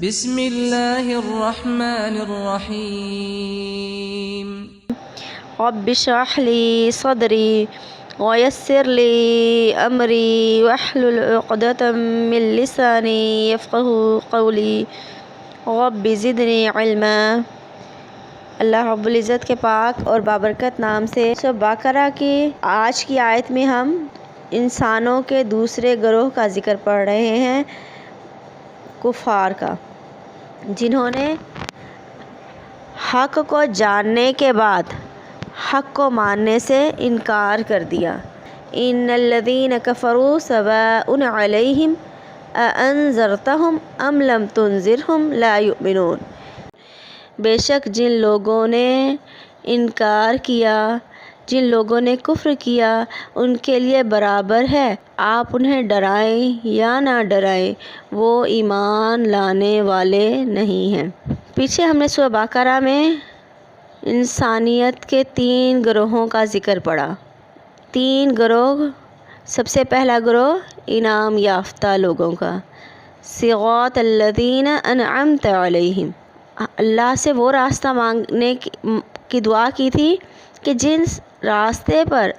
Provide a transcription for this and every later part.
بسم اللہ الرحمن الرحیم رب اشرح لي صدري ويسر لي أمري واحلل عقدة من لساني يفقهوا قولي رب زدني علما۔ اللہ رب العزت کے پاک اور بابرکت نام سے سورہ بقرہ کی آج کی آیت میں ہم انسانوں کے دوسرے گروہ کا ذکر پڑھ رہے ہیں، کفار کا، جنہوں نے حق کو جاننے کے بعد حق کو ماننے سے انکار کر دیا۔ ان الذین کفروا سواء علیہم اانذرتہم ام لم تنذرہم لا یؤمنون۔ بے شک جن لوگوں نے انکار کیا، جن لوگوں نے کفر کیا، ان کے لیے برابر ہے آپ انہیں ڈرائیں یا نہ ڈرائیں، وہ ایمان لانے والے نہیں ہیں۔ پیچھے ہم نے سورہ بقرہ میں انسانیت کے 3 گروہوں کا ذکر پڑا۔ 3 گروہ، سب سے پہلا گروہ انعام یافتہ لوگوں کا، صراط الذین انعمت علیہم، اللہ سے وہ راستہ مانگنے کی دعا کی تھی کہ جن راستے پر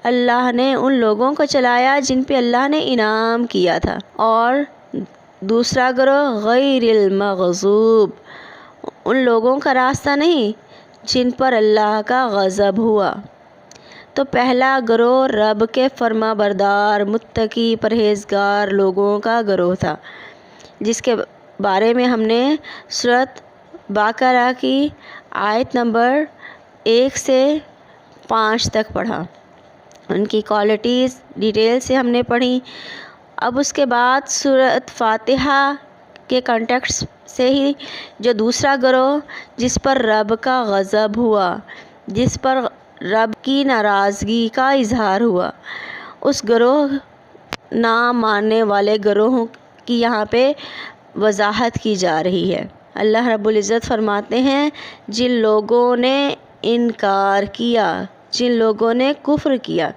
اللہ نے ان لوگوں کو چلایا جن پہ اللہ نے انعام کیا تھا۔ اور دوسرا گروہ غیر المغضوب، ان لوگوں کا راستہ نہیں جن پر اللہ کا غضب ہوا۔ تو پہلا گروہ رب کے فرما بردار، متقی، پرہیزگار لوگوں کا گروہ تھا، جس کے بارے میں ہم نے سورۃ بقرہ کی آیت نمبر 1 سے 5 تک پڑھا۔ ان کی کوالٹیز ڈیٹیل سے ہم نے پڑھی۔ اب اس کے بعد سورۃ فاتحہ کے کنٹیکسٹ سے ہی جو دوسرا گروہ جس پر رب کا غضب ہوا، جس پر رب کی ناراضگی کا اظہار ہوا، اس گروہ نہ ماننے والے گروہوں کی یہاں پہ وضاحت کی جا رہی ہے۔ اللہ رب العزت فرماتے ہیں جن لوگوں نے انکار کیا، جن لوگوں نے کفر کیا۔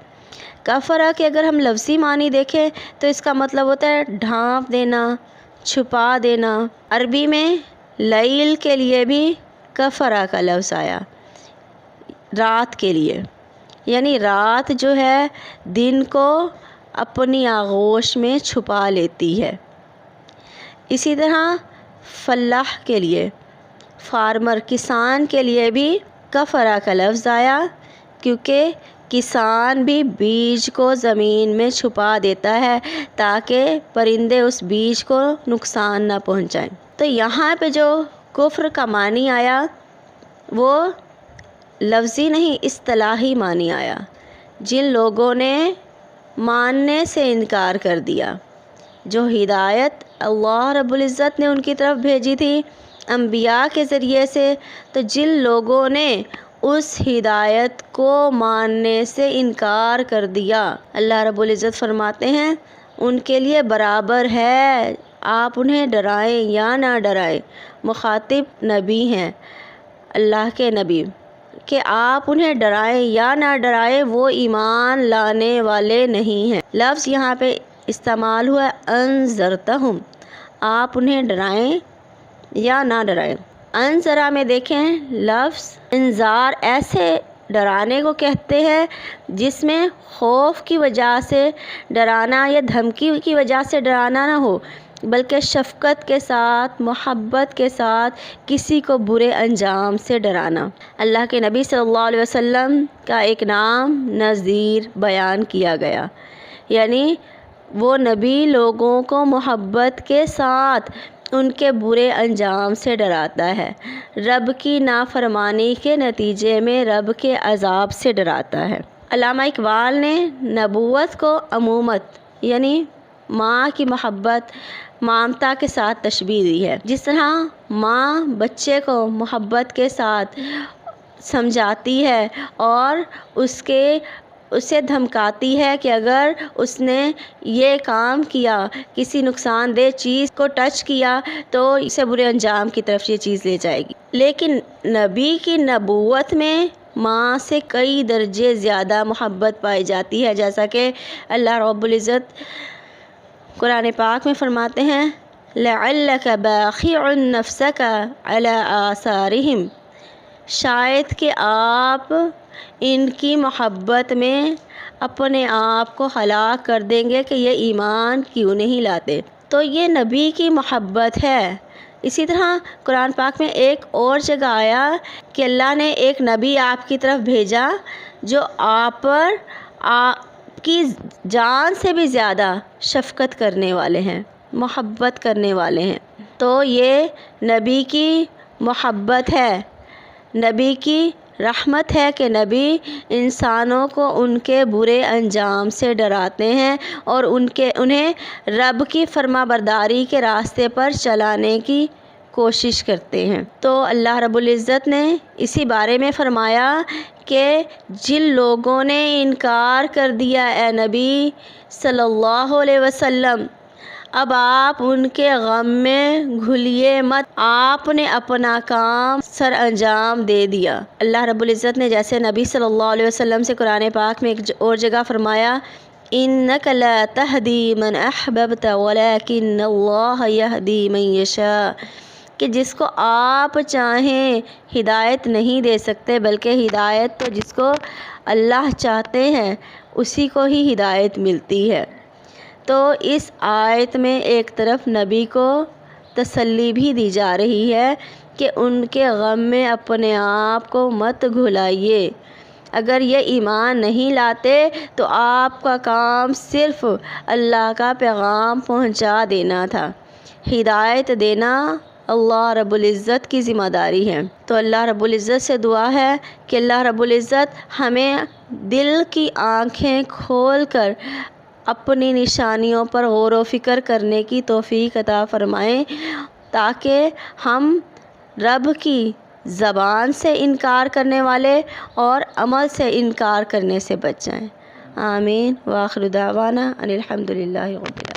کفرہ کے اگر ہم لفظی معنی دیکھیں تو اس کا مطلب ہوتا ہے ڈھانپ دینا، چھپا دینا۔ عربی میں لیل کے لیے بھی کفرہ کا لفظ آیا، رات کے لیے، یعنی رات جو ہے دن کو اپنی آغوش میں چھپا لیتی ہے۔ اسی طرح فلاح کے لیے، فارمر، کسان کے لیے بھی کفرہ کا لفظ آیا، کیونکہ کسان بھی بیج کو زمین میں چھپا دیتا ہے تاکہ پرندے اس بیج کو نقصان نہ پہنچائیں۔ تو یہاں پہ جو کفر کا معنی آیا وہ لفظی نہیں، اصطلاحی معنی آیا، جن لوگوں نے ماننے سے انکار کر دیا، جو ہدایت اللہ رب العزت نے ان کی طرف بھیجی تھی انبیاء کے ذریعے سے، تو جن لوگوں نے اس ہدایت کو ماننے سے انکار کر دیا، اللہ رب العزت فرماتے ہیں ان کے لیے برابر ہے آپ انہیں ڈرائیں یا نہ ڈرائیں۔ مخاطب نبی ہیں، اللہ کے نبی، کہ آپ انہیں ڈرائیں یا نہ ڈرائیں، وہ ایمان لانے والے نہیں ہیں۔ لفظ یہاں پہ استعمال ہوا انذرتہم، آپ انہیں ڈرائیں یا نہ ڈرائیں۔ انذرا میں دیکھیں لفظ انذار ایسے ڈرانے کو کہتے ہیں جس میں خوف کی وجہ سے ڈرانا یا دھمکی کی وجہ سے ڈرانا نہ ہو، بلکہ شفقت کے ساتھ، محبت کے ساتھ کسی کو برے انجام سے ڈرانا۔ اللہ کے نبی صلی اللہ علیہ وسلم کا ایک نام نذیر بیان کیا گیا، یعنی وہ نبی لوگوں کو محبت کے ساتھ ان کے برے انجام سے ڈراتا ہے، رب کی نافرمانی کے نتیجے میں رب کے عذاب سے ڈراتا ہے۔ علامہ اقبال نے نبوت کو امومت یعنی ماں کی محبت، ممتا کے ساتھ تشبیہ دی ہے۔ جس طرح ماں بچے کو محبت کے ساتھ سمجھاتی ہے اور اسے دھمکاتی ہے کہ اگر اس نے یہ کام کیا، کسی نقصان دہ چیز کو ٹچ کیا تو اسے برے انجام کی طرف یہ چیز لے جائے گی۔ لیکن نبی کی نبوت میں ماں سے کئی درجے زیادہ محبت پائی جاتی ہے، جیسا کہ اللہ رب العزت قرآن پاک میں فرماتے ہیں لعلک باخع نفسک علی آثارہم، شاید کہ آپ ان کی محبت میں اپنے آپ کو ہلاک کر دیں گے کہ یہ ایمان کیوں نہیں لاتے۔ تو یہ نبی کی محبت ہے۔ اسی طرح قرآن پاک میں ایک اور جگہ آیا کہ اللہ نے ایک نبی آپ کی طرف بھیجا جو آپ پر آپ کی جان سے بھی زیادہ شفقت کرنے والے ہیں، محبت کرنے والے ہیں۔ تو یہ نبی کی محبت ہے، نبی کی رحمت ہے کہ نبی انسانوں کو ان کے برے انجام سے ڈراتے ہیں اور انہیں رب کی فرما برداری کے راستے پر چلانے کی کوشش کرتے ہیں۔ تو اللہ رب العزت نے اسی بارے میں فرمایا کہ جن لوگوں نے انکار کر دیا اے نبی صلی اللہ علیہ وسلم، اب آپ ان کے غم میں گھلیے مت، آپ نے اپنا کام سر انجام دے دیا۔ اللہ رب العزت نے جیسے نبی صلی اللہ علیہ وسلم سے قرآن پاک میں ایک اور جگہ فرمایا اِنَّكَ لَا تَهْدِي مَنْ أَحْبَبْتَ وَلَكِنَّ اللَّهَ يَهْدِي مَنْ يَشَاءُ، کہ جس کو آپ چاہیں ہدایت نہیں دے سکتے، بلکہ ہدایت تو جس کو اللہ چاہتے ہیں اسی کو ہی ہدایت ملتی ہے۔ تو اس آیت میں ایک طرف نبی کو تسلی بھی دی جا رہی ہے کہ ان کے غم میں اپنے آپ کو مت گھلائیے، اگر یہ ایمان نہیں لاتے تو آپ کا کام صرف اللہ کا پیغام پہنچا دینا تھا، ہدایت دینا اللہ رب العزت کی ذمہ داری ہے۔ تو اللہ رب العزت سے دعا ہے کہ اللہ رب العزت ہمیں دل کی آنکھیں کھول کر اپنی نشانیوں پر غور و فکر کرنے کی توفیق عطا فرمائیں، تاکہ ہم رب کی زبان سے انکار کرنے والے اور عمل سے انکار کرنے سے بچ جائیں۔ آمین۔ وآخر دعوانا ان الحمد للہ رب العالمین۔